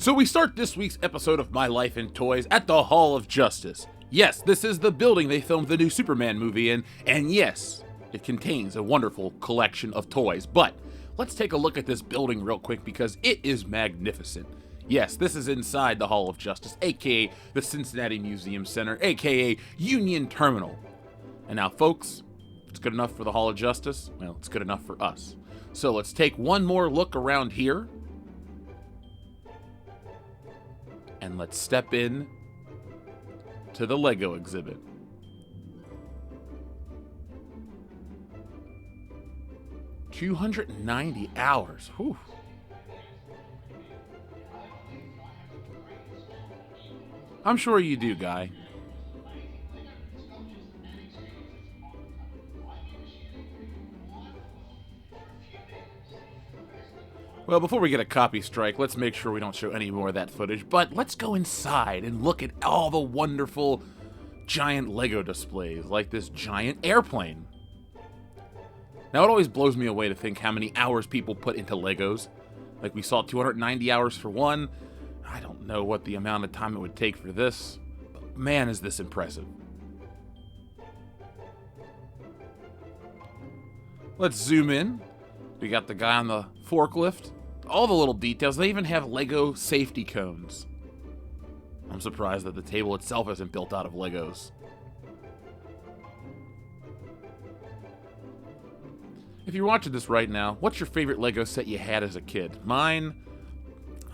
So we start this week's episode of My Life in Toys at the Hall of Justice. Yes, this is the building they filmed the new Superman movie in, and yes, it contains a wonderful collection of toys. But let's take a look at this building real quick because it is magnificent. Yes, this is inside the Hall of Justice, aka the Cincinnati Museum Center, aka Union Terminal. And now, folks, if it's good enough for the Hall of Justice, well, it's good enough for us. So let's take one more look around here. And let's step in to the Lego exhibit. $290 hours. Whew. I'm sure you do, Guy. Well, before we get a copy strike, let's make sure we don't show any more of that footage, but let's go inside and look at all the wonderful giant Lego displays, like this giant airplane. Now, it always blows me away to think how many hours people put into Legos. Like, we saw 290 hours for one. I don't know what the amount of time it would take for this, but man, is this impressive. Let's zoom in. We got the guy on the forklift. All the little details. They even have Lego safety cones. I'm surprised that the table itself isn't built out of Legos. If you're watching this right now, what's your favorite Lego set you had as a kid? Mine,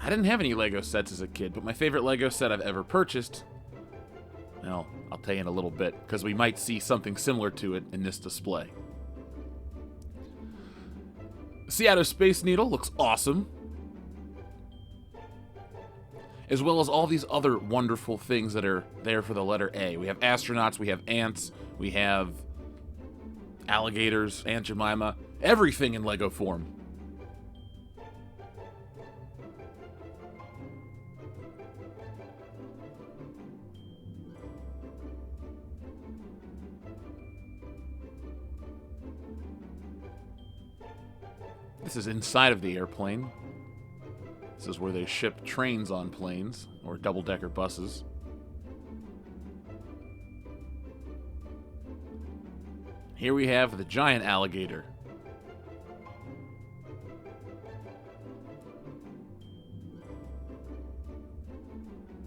I didn't have any Lego sets as a kid, but my favorite Lego set I've ever purchased, well, I'll tell you in a little bit, because we might see something similar to it in this display. Seattle Space Needle looks awesome, as well as all these other wonderful things that are there for the letter A. We have astronauts, we have ants, we have alligators, Aunt Jemima, everything in Lego form. This is inside of the airplane. This is where they ship trains on planes, or double-decker buses. Here we have the giant alligator.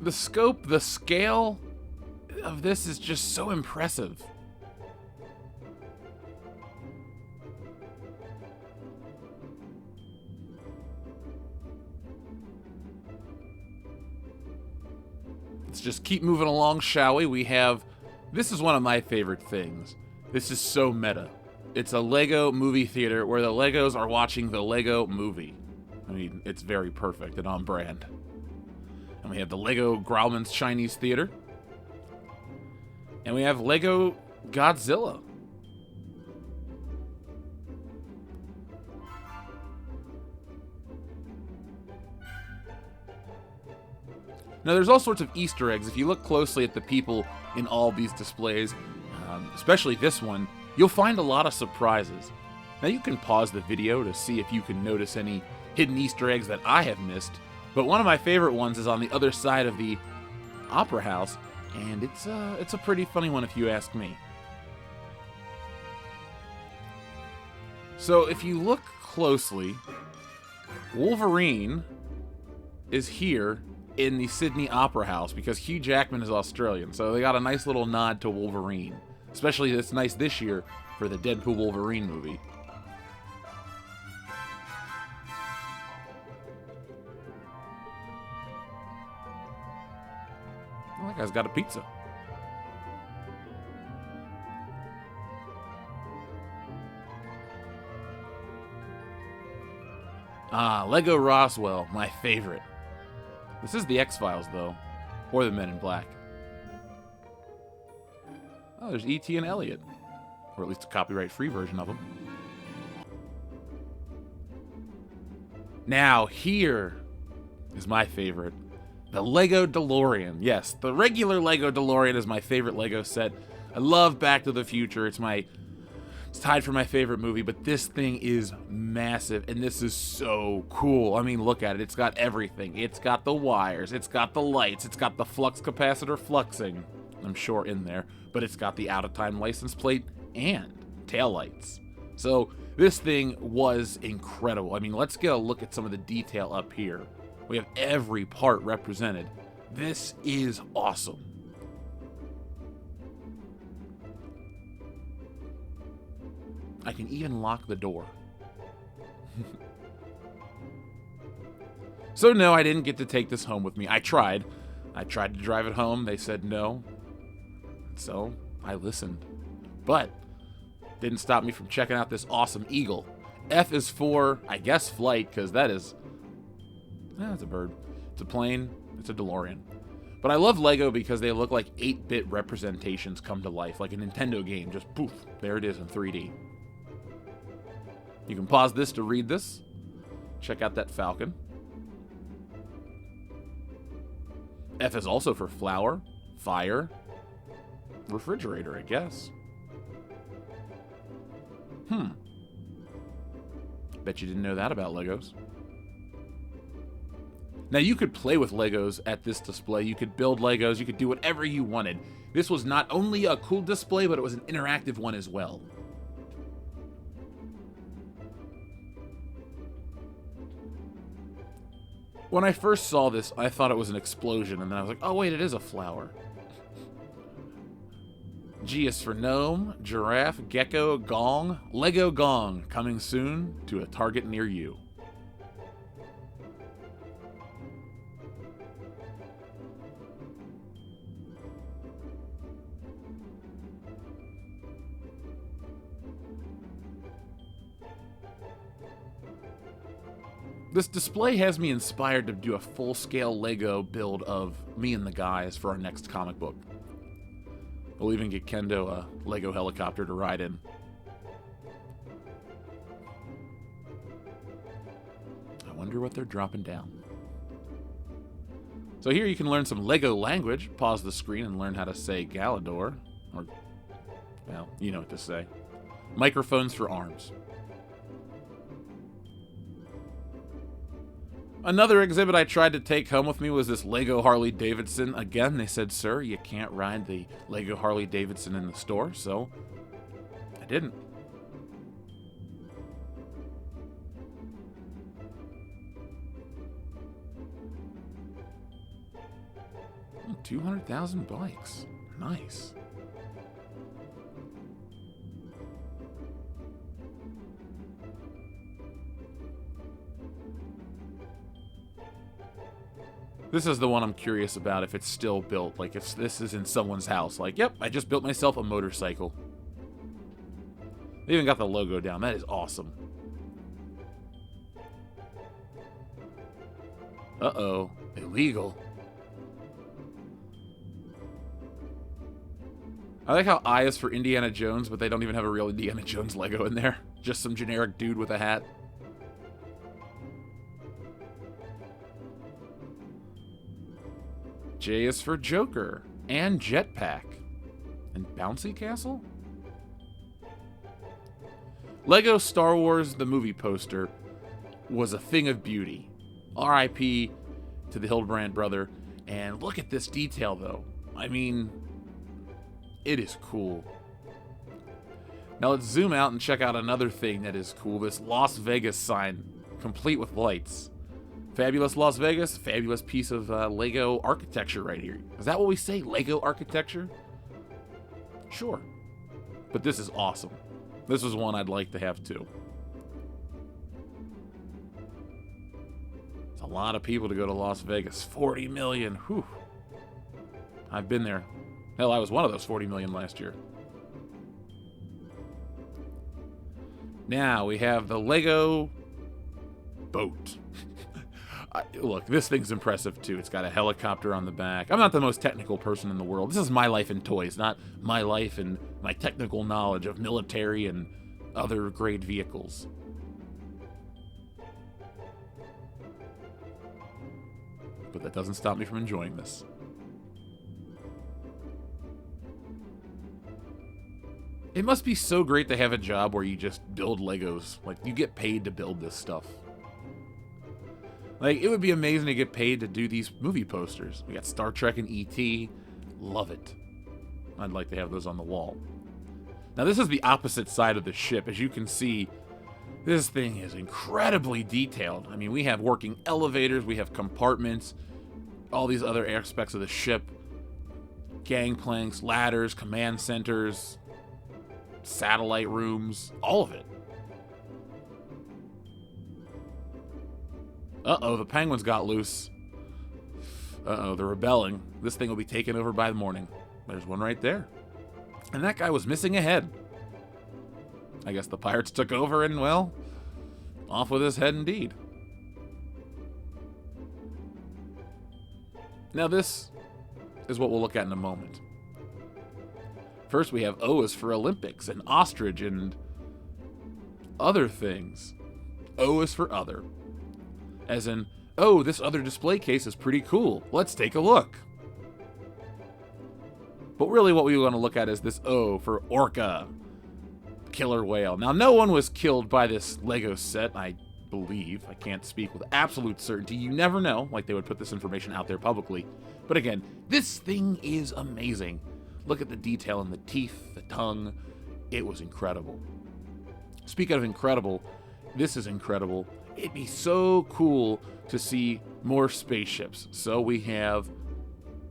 The scope, the scale of this is just so impressive. Let's just keep moving along, shall we? This is one of my favorite things. This is so meta. It's a Lego movie theater where the Legos are watching the Lego movie. I mean, it's very perfect and on brand. And we have the Lego Grauman's Chinese Theater. And we have Lego Godzilla. Now, there's all sorts of Easter eggs. If you look closely at the people in all these displays, especially this one, you'll find a lot of surprises. Now, you can pause the video to see if you can notice any hidden Easter eggs that I have missed, but one of my favorite ones is on the other side of the Opera House, and it's a pretty funny one if you ask me. So, if you look closely, Wolverine is here in the Sydney Opera House because Hugh Jackman is Australian, so they got a nice little nod to Wolverine. Especially it's nice this year for the Deadpool Wolverine movie. Well, that guy's got a pizza. Lego Roswell, my favorite. This is the X-Files, though. Or the Men in Black. Oh, there's E.T. and Elliot. Or at least a copyright-free version of them. Now, here is my favorite. The Lego DeLorean. Yes, the regular Lego DeLorean is my favorite Lego set. I love Back to the Future. It's It's tied for my favorite movie, but this thing is massive, and this is so cool. I mean, look at it. It's got everything. It's got the wires. It's got the lights. It's got the flux capacitor fluxing, I'm sure, in there. But it's got the out-of-time license plate and taillights. So this thing was incredible. I mean, let's get a look at some of the detail up here. We have every part represented. This is awesome. I can even lock the door. So no, I didn't get to take this home with me. I tried. I tried to drive it home. They said no. So I listened. But didn't stop me from checking out this awesome eagle. F is for, I guess, flight, because that is... it's a bird. It's a plane. It's a DeLorean. But I love Lego because they look like 8-bit representations come to life, like a Nintendo game. Just poof, there it is in 3D. You can pause this to read this. Check out that falcon. F is also for flower, fire, refrigerator, I guess. Bet you didn't know that about Legos. Now, you could play with Legos at this display. You could build Legos. You could do whatever you wanted. This was not only a cool display, but it was an interactive one as well. When I first saw this, I thought it was an explosion, and then I was like, oh wait, it is a flower. G is for gnome, giraffe, gecko, gong, Lego gong, coming soon to a target near you. This display has me inspired to do a full-scale Lego build of me and the guys for our next comic book. We'll even get Kendo a Lego helicopter to ride in. I wonder what they're dropping down. So here you can learn some Lego language. Pause the screen and learn how to say Galador. Or, well, you know what to say. Microphones for arms. Another exhibit I tried to take home with me was this Lego Harley Davidson. Again, they said, sir, you can't ride the Lego Harley Davidson in the store, so I didn't. Oh, 200,000 bikes. Nice. This is the one I'm curious about, if it's still built. Like, if this is in someone's house. Like, yep, I just built myself a motorcycle. They even got the logo down. That is awesome. Uh-oh. Illegal. I like how I is for Indiana Jones, but they don't even have a real Indiana Jones Lego in there. Just some generic dude with a hat. J is for Joker, and Jetpack, and Bouncy Castle? Lego Star Wars, the movie poster, was a thing of beauty. R.I.P. to the Hildebrand brother, and look at this detail, though. I mean, it is cool. Now let's zoom out and check out another thing that is cool, this Las Vegas sign, complete with lights. Fabulous Las Vegas, fabulous piece of Lego architecture right here. Is that what we say? Lego architecture? Sure. But this is awesome. This is one I'd like to have too. It's a lot of people to go to Las Vegas. 40 million. Whew. I've been there. Hell, I was one of those 40 million last year. Now we have the Lego boat. Look, this thing's impressive, too. It's got a helicopter on the back. I'm not the most technical person in the world. This is my life in toys, not my life and my technical knowledge of military and other great vehicles. But that doesn't stop me from enjoying this. It must be so great to have a job where you just build Legos. Like, you get paid to build this stuff. Like, it would be amazing to get paid to do these movie posters. We got Star Trek and E.T. Love it. I'd like to have those on the wall. Now, this is the opposite side of the ship. As you can see, this thing is incredibly detailed. I mean, we have working elevators, we have compartments, all these other aspects of the ship. Gangplanks, ladders, command centers, satellite rooms, all of it. Uh-oh, the penguins got loose. Uh-oh, they're rebelling. This thing will be taken over by the morning. There's one right there. And that guy was missing a head. I guess the pirates took over and, well, off with his head indeed. Now this is what we'll look at in a moment. First, we have O is for Olympics and ostrich and other things. O is for other. As in, oh, this other display case is pretty cool. Let's take a look. But really what we want to look at is this O for orca, killer whale. Now, no one was killed by this Lego set, I believe. I can't speak with absolute certainty. You never know, like they would put this information out there publicly. But again, this thing is amazing. Look at the detail in the teeth, the tongue. It was incredible. Speaking of incredible, this is incredible. It'd be so cool to see more spaceships. So we have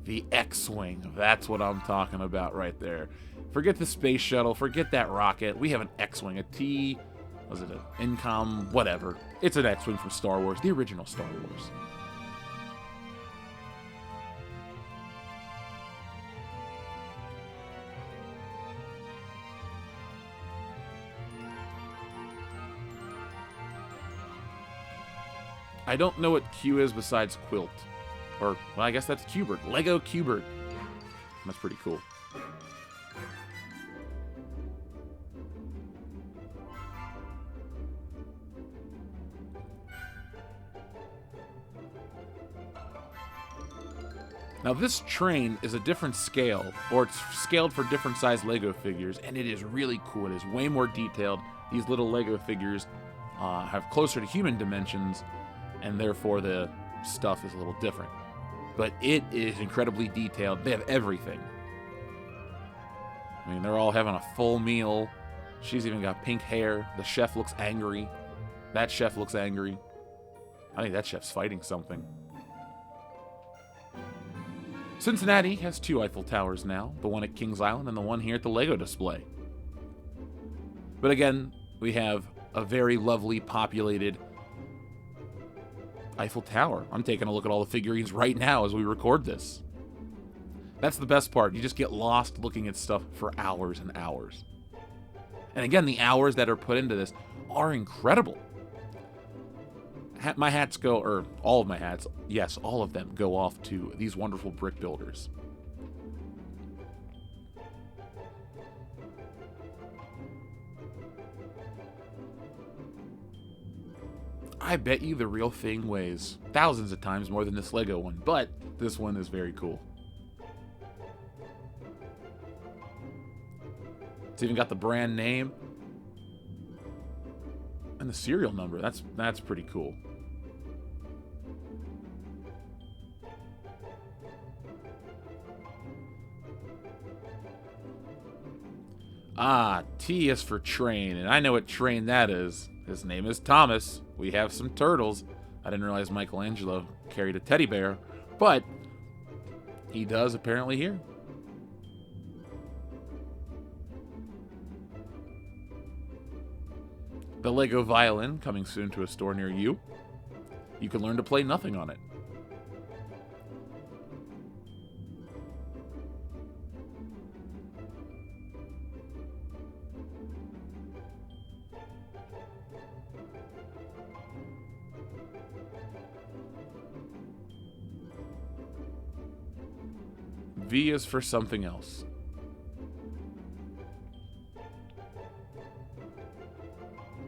the X-Wing. That's what I'm talking about right there. Forget the space shuttle. Forget that rocket. We have an X-Wing. Was it an Incom? Whatever. It's an X-Wing from Star Wars. The original Star Wars. I don't know what Q is besides quilt. Or, well, I guess that's Cubert. Lego Cubert. That's pretty cool. Now this train is a different scale, or it's scaled for different size Lego figures, and it is really cool. It is way more detailed. These little Lego figures have closer to human dimensions, and therefore the stuff is a little different. But it is incredibly detailed. They have everything. I mean, they're all having a full meal. She's even got pink hair. The chef looks angry. That chef looks angry. I think that chef's fighting something. Cincinnati has 2 Eiffel Towers now, the one at Kings Island and the one here at the Lego display. But again, we have a very lovely, populated Eiffel Tower. I'm taking a look at all the figurines right now as we record this. That's the best part. You just get lost looking at stuff for hours and hours. And again, the hours that are put into this are incredible. My hats go, or all of my hats, yes, all of them go off to these wonderful brick builders. I bet you the real thing weighs thousands of times more than this Lego one, but this one is very cool. It's even got the brand name and the serial number. That's pretty cool. Ah, T is for train, and I know what train that is. His name is Thomas. We have some turtles. I didn't realize Michelangelo carried a teddy bear, but he does apparently here. The Lego violin coming soon to a store near you. You can learn to play nothing on it. V is for something else.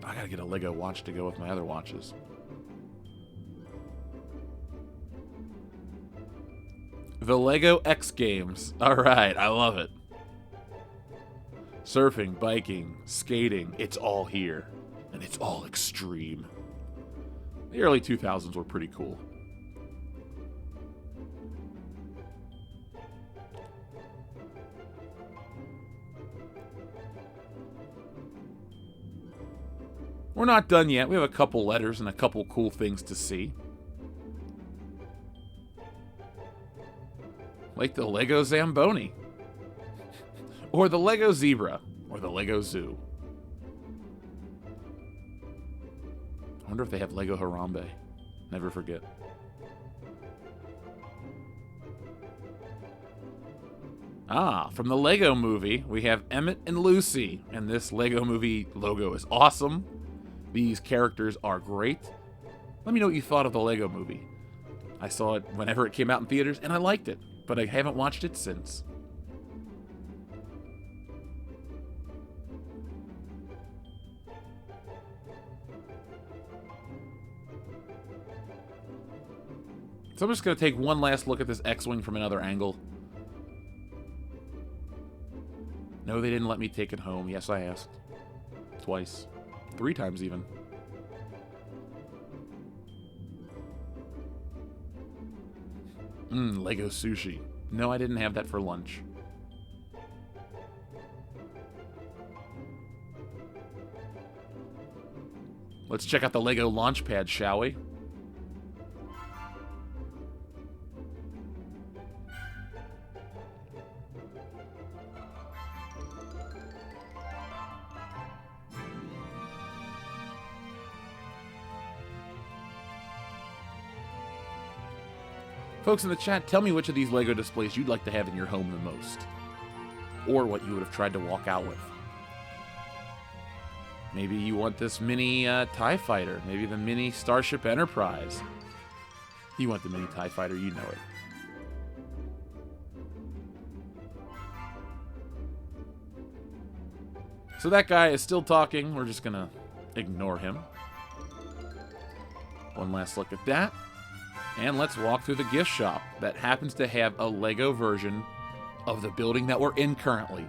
I gotta get a Lego watch to go with my other watches. The Lego X Games. Alright, I love it. Surfing, biking, skating, it's all here. And it's all extreme. The early 2000s were pretty cool. We're not done yet. We have a couple letters and a couple cool things to see. Like the Lego Zamboni. Or the Lego Zebra. Or the Lego Zoo. I wonder if they have Lego Harambe. Never forget. Ah, from the Lego Movie, we have Emmett and Lucy. And this Lego Movie logo is awesome. These characters are great. Let me know what you thought of the Lego Movie. I saw it whenever it came out in theaters, and I liked it. But I haven't watched it since. So I'm just going to take one last look at this X-Wing from another angle. No, they didn't let me take it home. Yes, I asked. Twice. 3 times even. Lego sushi. No, I didn't have that for lunch. Let's check out the Lego launch pad, shall we? Folks in the chat, tell me which of these Lego displays you'd like to have in your home the most. Or what you would have tried to walk out with. Maybe you want this mini TIE Fighter. Maybe the mini Starship Enterprise. You want the mini TIE Fighter, you know it. So that guy is still talking. We're just going to ignore him. One last look at that. And let's walk through the gift shop that happens to have a Lego version of the building that we're in currently.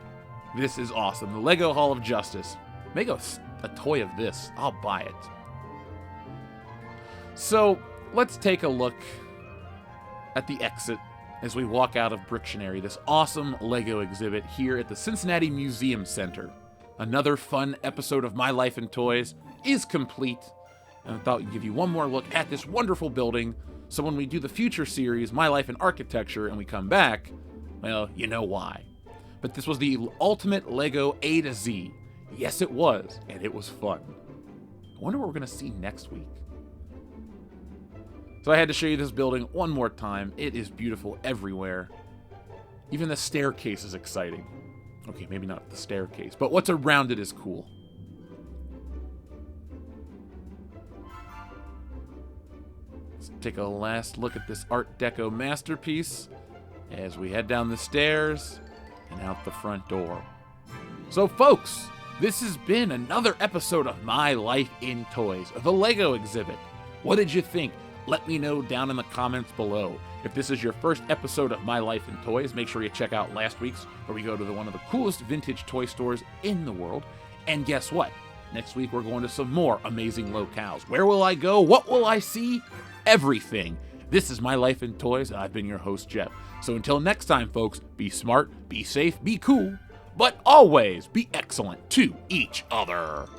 This is awesome. The Lego Hall of Justice. Make a toy of this. I'll buy it. So let's take a look at the exit as we walk out of Brictionary, this awesome Lego exhibit here at the Cincinnati Museum Center. Another fun episode of My Life in Toys is complete. And I thought I'd give you one more look at this wonderful building. So when we do the future series, My Life in Architecture, and we come back, well, you know why. But this was the ultimate Lego A to Z. Yes, it was, and it was fun. I wonder what we're going to see next week. So I had to show you this building one more time. It is beautiful everywhere. Even the staircase is exciting. Okay, maybe not the staircase, but what's around it is cool. Take a last look at this Art Deco masterpiece as we head down the stairs and out the front door. So folks, this has been another episode of My Life in Toys, the Lego exhibit. What did you think? Let me know down in the comments below. If this is your first episode of My Life in Toys, make sure you check out last week's where we go to one of the coolest vintage toy stores in the world. And guess what? Next week we're going to some more amazing locales. Where will I go? What will I see? Everything. This is My Life in Toys, and I've been your host, Jeff. So until next time, folks, be smart, be safe, be cool, but always be excellent to each other.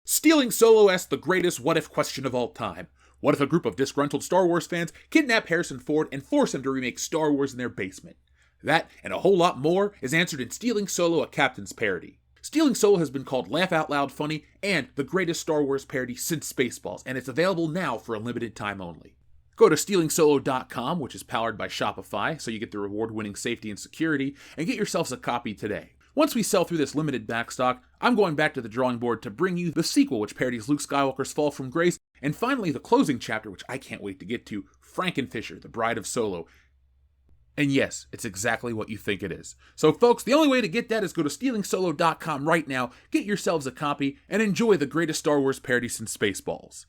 Stealing Solo asks the greatest what-if question of all time. What if a group of disgruntled Star Wars fans kidnap Harrison Ford and force him to remake Star Wars in their basement? That, and a whole lot more, is answered in Stealing Solo, a Captain's Parody. Stealing Solo has been called Laugh Out Loud Funny and the greatest Star Wars parody since Spaceballs, and it's available now for a limited time only. Go to stealingsolo.com, which is powered by Shopify, so you get the reward-winning safety and security, and get yourselves a copy today. Once we sell through this limited backstock, I'm going back to the drawing board to bring you the sequel, which parodies Luke Skywalker's fall from grace, and finally the closing chapter, which I can't wait to get to, Frankenfisher, the Bride of Solo. And yes, it's exactly what you think it is. So folks, the only way to get that is go to stealingsolo.com right now, get yourselves a copy, and enjoy the greatest Star Wars parody since Spaceballs.